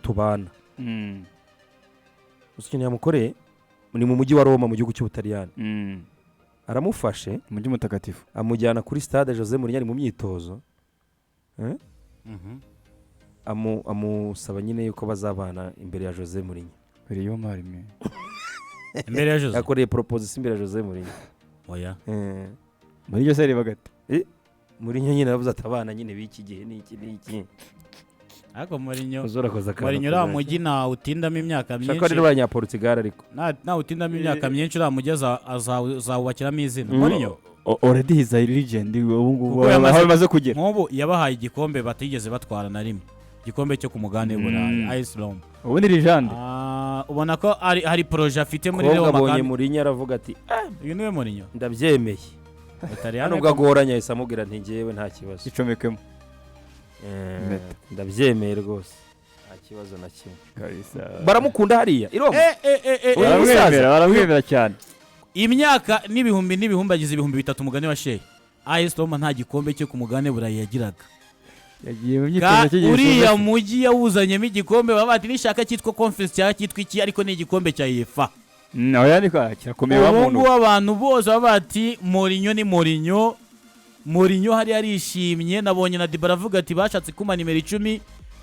tubana usikeneye amukoreye ni mu mujyi wa Roma mu gihugu cy'Ubutaliyani aramufashe umujyi mutagatifu amujyana kuri stade Jose Mourinho ari mu myitozo amusaba nyine yuko bazabana imbere ya Jose Mourinho Rio Marime imbere ya Jose yakoreye proposition imbere ya Jose Mourinho oya muri iryo seri bagati Mourinho nyine yavuze atabana nyine biki gihe niki ariko Mourinho uriya mujyi na utindamo imyaka myinshi shaka rero abanya Portugal ariko na utindamo imyaka myinshi uriya mujyi azawubakiramo izina Mourinho already he's a legend ubu bamaze kugera nk'ubu yabahaye igikombe batigeze batwara na rimwe igikombe cyo ku mugane Burayi Ice Rome ubu ni legend ubona ko hari projet afite muri Roma abonye Mourinho aravuga ati uyu niwe Mourinho ndabyemeye hano ubwo agoranya yahise amubwira nti ngewe nta kibazo icomekemo ndabyemeye rwose nta kibazo na kimwe baramukunda hariya i Roma baramwemera cyane imyaka n'ibihumbi agize ibihumbi 3 umugane wa Sheikh Ice Rome nta gikombe cyo ku mugane Burayi yagiraga yagiye mu myitozo cy'igihe uriya mujyi yawuzanyemo igikombe baba bati nishaka cyitwa conference cyangwa cyitwa iki ariko ni igikombe cya UEFA oya ni kwa kirakomeye wa muntu ubu abantu bose baba bati Mourinho ni Mourinho hari yarishimye nabonye na Dybala avuga ati bashatse kuma nimero 10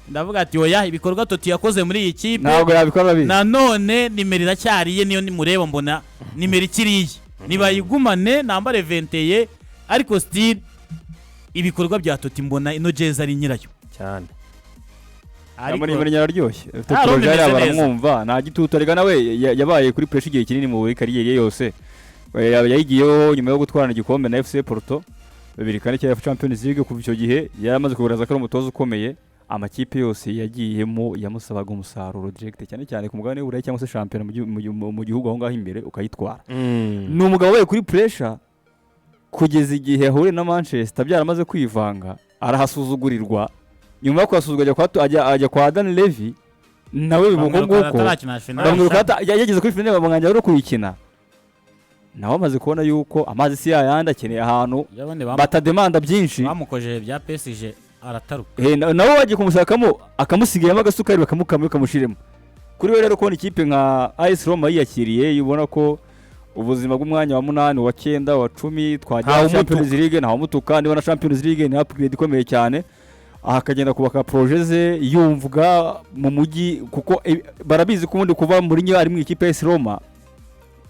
ndavuga ati oya ibikorwa Totti yakoze muri iyi kipe ntabwo yabikora bizi nanone nimero iracyariye niyo nimureba mbona nimero ikiriye nibayigumane nambare 20 ariko still ibikorwa bya Totti mbona ino jeza ari nyirayo cyane ariko muri nyararyoshye ufite projet baramwumva nta gitutu arega nawe yabaye kuri pressure igihe kinini mu kariyeri yose yayigiyeho nyuma yo gutwarana igikombe na FC Porto bibiri kandi cya Champions League kuva icyo gihe yaramaze kugaragaza ko ari umutoza ukomeye amakipe yose yagiyemo yamusabaga umusaruro direct cyane cyane ku mugabane w'Uburayi cyangwa se champion mu gihugu aho ngaho imbere ukayitwara ni umugabo we kuri pressure kugeza igihe ahure na Manchester byaramaze kwivanga arahasuzugurirwa nyuma yo kwasuzugurwa ajya kwa Dan Levy nawe bimugonguko bamwirukata yageze kuri finale bamwanja ro kuyikina nawe amaze kubona yuko amazi si yayandi akeneye ahantu batademanda byinshi bamukojeje bya PSG arataruka nawe wagiye kumusakamo akamusigiramo agasukari bakamukamyo kamushiremo kuri we rero kubona ikipe nka AS Roma yiyakiriye yibona ko ubuzima bw'umwanya wa 8 wa 9 wa 10 twajya Champions League naho mutuka niba na Champions League ni upgrade ikomeye cyane akagenda kubaka projets yumvuga mu mujyi kuko barabizi ko ubundi kuva muri nyo ari mu ikipe AS Roma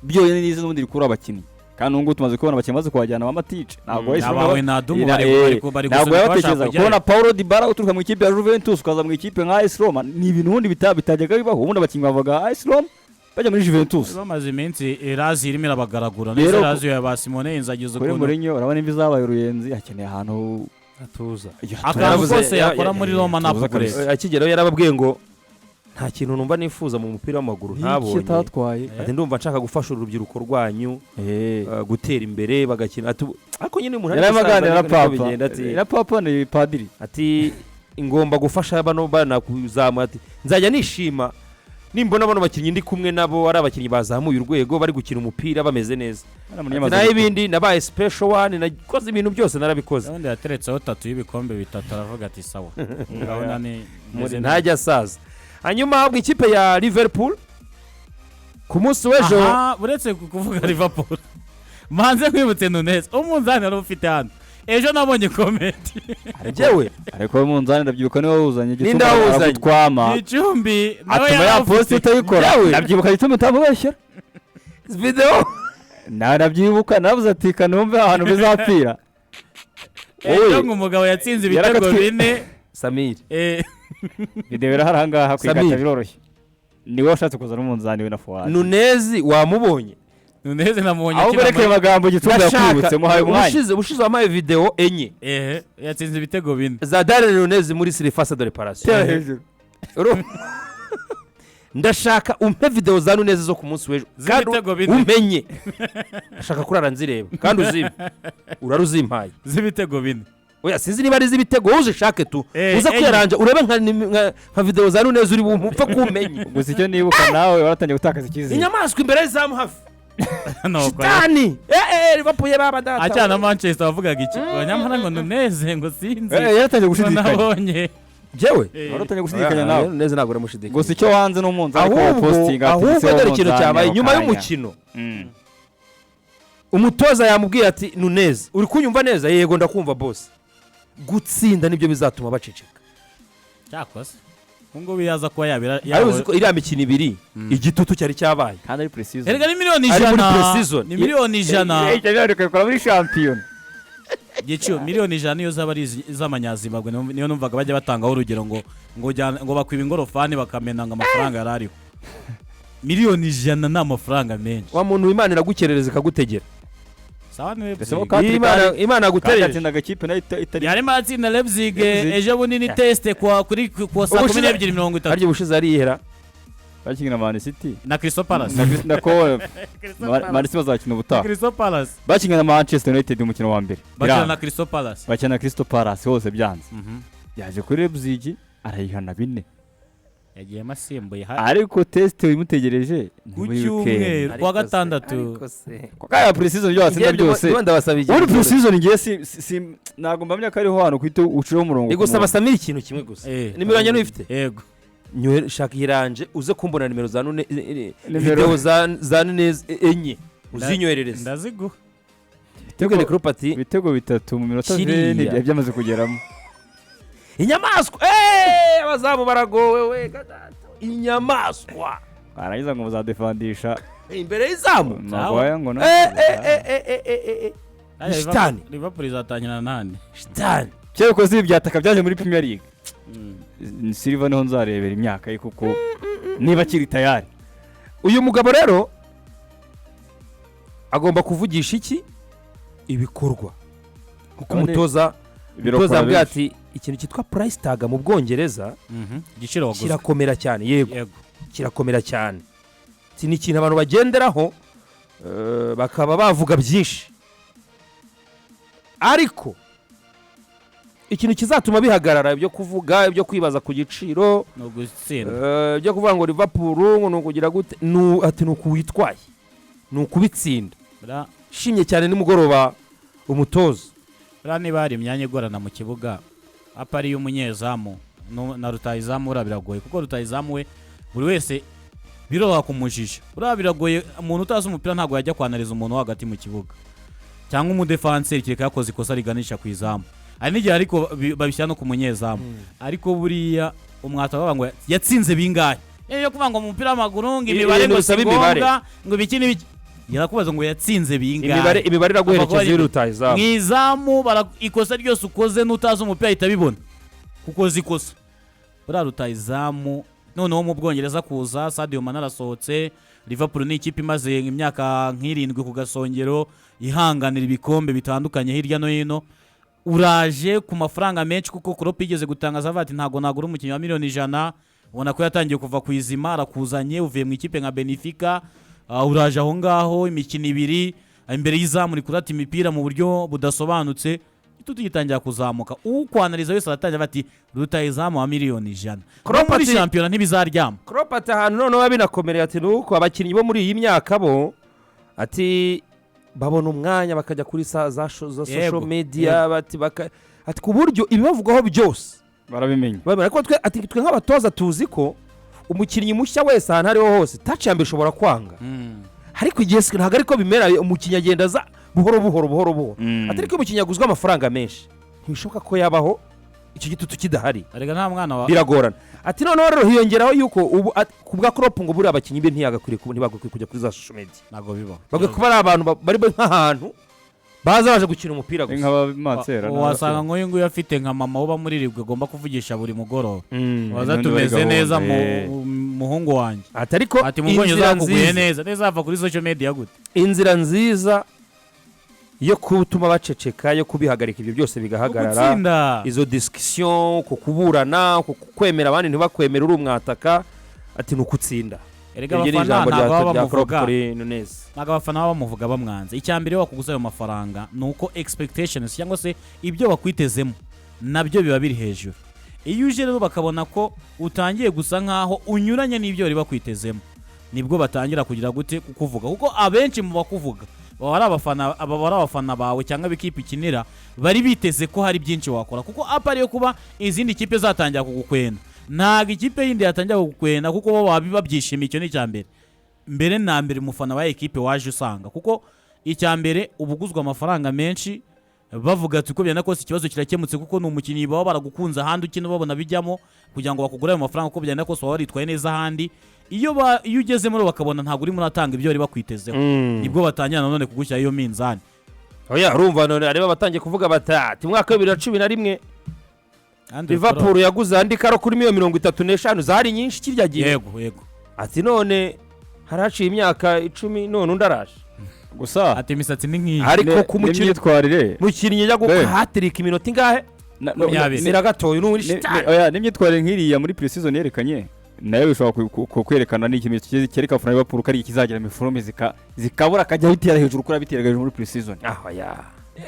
byo nizo n'ubundi rikura abakinnyi kandi ngo tumaze kubona abakinnyi baze kwajyana amatice ntabwo abawe nadumu bari gutekereza kubona Paulo Dybala uturuka mu ikipe ya Juventus ukaza mu ikipe nka AS Roma ni ibintu ubundi bitajyaga bibaho ubundi abakinnyi bavuga AS Roma bajya muri Juventus bamaze iminsi Erazi irimo irabagaragura neza Erazi ya ba Simone inzagizo kuri Mourinho urabona imvi zabaye uruyenzi akeneye ahantu atuza akavuze kose yakora muri Roma napugure akigeraho yarababwiye ngo nta kintu numva nifuza mu mupira w'amaguru ntabonye ati ndumva nshaka gufasha urubyiruko rwanyu gutera imbere bagakina ariko nyine umuntu na papa ni padiri ati ingomba gufasha bano bana kuzamura ati nzajya nishima nimbona bano bakinnyi ndi kumwe nabo ari abakinnyi bazamuye urwego bari gukina umupira bameze neza naye ibindi nabaye special one nakoze ibintu byose narabikoze ubundi yateretseho 3 y'ibikombe 3 aravuga ati sawa ngabona ni ntajya asaza hanyuma ahubwo ikipe ya Liverpool ku munsi w'ejo uretse kuvuga Liverpool manze kwibutse Nunez umunzani ari ufite hano ejo nabonye comment jewe ariko umunzani ndabyibuka niwe wuzanye igituma twama icumbi nawe ya post utayikora ndabyibuka igituma utamubeshyera video narabyibuka navuze ati kanumve ahantu bizapfira ejo umugabo yatsinze ibitego 4 Samir video irahanga hakwigata biroroshye niwe washatse kuzana umunzani we na Fuad Nunez wamubonye Nunez namubonye aho bereke magambo gituma yakwibutse muhaye umwanya ubushize amaye video enye yatsinze ibitego 4 za Darren Nunez muri surface de réparation ndashaka umpe video za Nunez zo ku munsi w'ejo umenye ndashaka kurara nzireba kandi uzime uraruzimpaye z'ibitego 4 oya sinzi niba ari z'ibitego uze shake tu uza kwiranja urebe nka video za Nunez uri bumupfa kumenye gusa icyo nibuka nawe waratangiye gutakaza ikizi inyamaswa imbere y'izamu hafi shitani Liverpool baba data acana Manchester bavugaga iki nyamara ngo Nunez ngo sinzi yaratangiye gushidikanya nabonye jewe waratangiye gushidikanya nawe neza ntabwo uramushidikanya gusa icyo wanze n'umunzani ko postinga ahubwo dore ikintu cyabaye nyuma y'umukino umutoza yamubwiye ati Nunez uri kunyumva neza yego ndakumva boss gutsinda nibyo bizatuma baceceka cyakoze ngo biyaza kuba yabira ari ko iriya mikino ibiri igitutu cyari cyabaye kandi ari precision erega ni miliyoni Ari muri 100 pre-season. ni miliyoni 100 icyo byaruka kora muri champion gicio miliyoni 100 niyo zaba ari iz'amanyazimbabwe niyo numvaga bajya batangaho urugero ngo bakwiba ingorofani bakamenanga amafaranga yarariho miliyoni 100 ni amafaranga menshi wa muntu Imana iragukerereza ikagutegera sawa niwe Imana yagutereje atsinda agakipe nayo itari yarimo atsinda Leipzig ejo bunini test kwa saa 12:30 aryo bushize ari yihera bakinira na Man City na Crystal Palace na ko Man City bazakina ubutaha Crystal Palace bakinira na Manchester United umukino wa mbere bakina na Crystal Palace bakina na Crystal Palace hose byanze yaje kuri Leipzig arayihana 4 yagiye masimbuye ariko test imutegereje ku cyumweru kwa gatandatu kaya precision byo watsinda byose uri precision ngiye si ntago mbamya ko ariho hano kwite uciho umurongo igusaba Samir ikintu kimwe gusa nimero yanyu ifite yego nyowe shaka iranje uze kumbona nimero za none video za Nunez enye uzinyoherereza ndaziguha Tegene Kropati ibitego 3 mu minota 20 byamaze kugeramo inyamaswa abazamu baragowe we gatatu inyamaswa arangiza ngo muzadefandisha imbere y'izamu nagwaya ngo shitani Liverpool izatangirana nande shitani cyo ko si byataka byaje muri Premier League Silva niho nzarebera imyaka ye kuko niba kiri tayari uyu mugabo rero agomba kuvugisha iki ibikorwa kuko umutoza ambwira ati ikintu cyitwa price tag mu Bwongereza igiciro waguze kirakomera cyane yego kirakomera cyane ni ikintu abantu bagenderaho bakaba bavuga byinshi ariko ikintu kizatuma bihagarara ibyo kuvuga ibyo kwibaza ku giciro no gutsinda ibyo kuvuga ngo Liverpool ngo nukugira gute ati nukuwitwaye nukubitsinda shimye cyane nimugoroba umutoza niba hari imyanya igorana mu kibuga apari y'umunyezamu na rutayizamu biragoye kuko rutayizamu we buri wese biroha kumujisha biragoye umuntu utazi umupira ntabwo yajya kwanariza umuntu hagati mu kibuga cyangwa umudefanseri kireka yakoze ikosa riganisha ku izamu ari n'igihe ariko babishyira no ku munyezamu ariko buriya umwata baba ngo yatsinze bingahe yo kuvuga ngo mu mupira w'amaguru ngo imibare ngo ngombwa ngo ibiki n'ibiki yarakubaza ngo yatsinze bingahe imibare iraguherekeza y'urutayizamu mu izamu ikosa ryose ukoze n'utazi umupira ahita abibona kuko zikosa buriya rutayizamu noneho mu Bwongereza kuza Sadio Mane arasohotse Liverpool ni ikipe imaze imyaka nk'irindwi ku gasongero ihanganira ibikombe bitandukanye hirya no hino uraje ku mafaranga menshi kuko Klopp igeze gutangaza ati ntago nagura umukinnyi wa miliyoni 100 ubona ko yatangiye kuva ku izima arakuzanye uvuye mu ikipe nka Benfica uraje aho ngaho imikino ibiri imbere y'izamu uri kurata imipira mu buryo budasobanutse tugitangira kuzamuka ukwanariza wese aratangira bati rutayizamu wa miliyoni 100 Klopp muri champion ntibizaryama Klopp ati ahantu none wabinakomereye ati nuko abakinnyi bo muri iyi myaka bo ati babona umwanya bakajya kuri za social media ati ku buryo ibibavugwaho byose barabimenya ariko twe nk'abatoza tuzi ko umukinnyi mushya wese ahantu ariho hose touch yambe ishobora kwanga ariko igihe ntabwo ariko bimera umukinnyi agenda za buhoro atari ko umukinnyi aguzwa amafaranga menshi ntibishoboka ko yabaho icyo gitutu kidahari arega nta mwana wa biragorana ati noneho rero hiyongeraho yuko ubu ku bwa Klopp ngo buri abakinnyi be ntibagakwiye kujya kuri za social media ntago bibaho bagwe kuba ari abantu bari nk'ahantu baza baje gukina umupira gusa nk'abamatsera wasanga nk'uyu nguyu afite nka mama uba muri Ribwe agomba kuvugisha buri mugoroba waza tumeze neza muhungu wanjye ati mu Bwongereza kuguye neza ava kuri social media gute inzira nziza yo kutuma baceceka yo kubihagarika ibyo byose bigahagarara izo discussion ko kuburana ko kwemera abandi ntibakwemera uri umwataka ati nukutsinda erega abafana ntabwo bamuvuga ntabwo abafana bamuvuga bamwanze icyambere wakuguza ayo mafaranga nuko expectations cyangwa se ibyo bakwitezemo nabyo biba biri hejuru iyo uje rero bakabona ko utangiye gusa nkaho unyuranye n'ibyo bari bakwitezemo nibwo batangira kugira gute kukuvuga kuko abenshi mu bakuvuga baba ari abafana bawe cyangwa b'ikipe ikinira bari biteze ko hari byinshi wakora kuko apari yo kuba izindi kipe zatangira kugukwena ntabwo ikipe yindi yatangira kugukwena kuko bo babyishimiye. Icyo ni icya mbere na mbere umufana wa ekipe waje usanga kuko icya mbere ubuguzwa amafaranga menshi bavuga ati uko byana kose ikibazo kirakemutse kuko ni umukinnyi baba baragukunze ahandi ukina babona bijyamo kugira ngo bakugure ayo mafaranga kuko byana kose waba waritwaye neza ahandi iyo ugeze muri bakabona ntabwo urimo uratanga ibyo bari bakwitezeho nibwo batangira nanone kugushyira iyo minzani. oya urumva none areba batangiye kuvuga bati mwaka wa 2011 Liverpool yaguze andi karo kuri 35 zari nyinshi kirya gihe. Yego ati none haraciye imyaka 10 none undaraje gusa ati imisatsi ni nk'iyi ariko ku n'imyitwarire mukinnyi yajya gukora hatirika iminota ingahe mira gatoya n'uri shitani. oya n'imyitwarire nk'iriya muri pre-season yerekanye nayo bishobora kwerekana n'ikimenyetso cyereka fana Liverpool kari kizagira imiforome zikabura kajya bitera hejuru kuri biteraga hejuru muri pre-season. oya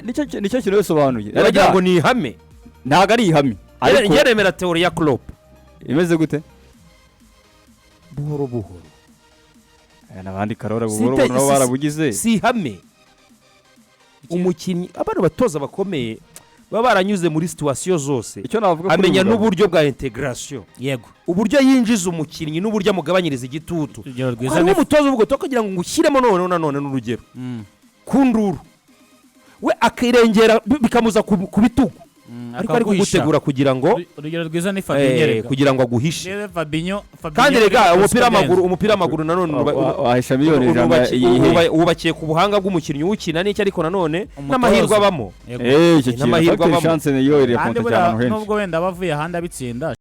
nicyo kintu bisobanuye aragira ngo ni ihame ntago ari ihame ariko yeremera teori ya Klopp imeze gute buhoro n'abandi karora buhoro nabo barabugize si ihame. Umukinnyi abantu batoza bakomeye baba baranyuze muri situation zose icyo navuga amenya n'uburyo bwa integration yego uburyo yinjiza umukinnyi n'uburyo amugabanyiriza igitutu rwiza hari umutoza uvuga to kugira ngo ngushyiremo none n'urugero kunduru we akirengera bikamuza ku bitugu ariko ari kugutegura kugira ngo urugero rwiza ni Fabinho kugira ngo aguhishe Fabinho kandi rega umupira w'amaguru nanone wahisha miliyoni wubakiye ku buhanga bw'umukinnyi ukina n'icyo ariko nanone n'amahirwe abamo icyo kintu chance niyo iri konta cyane henshi nubwo wenda bavuye ahandi abitsinda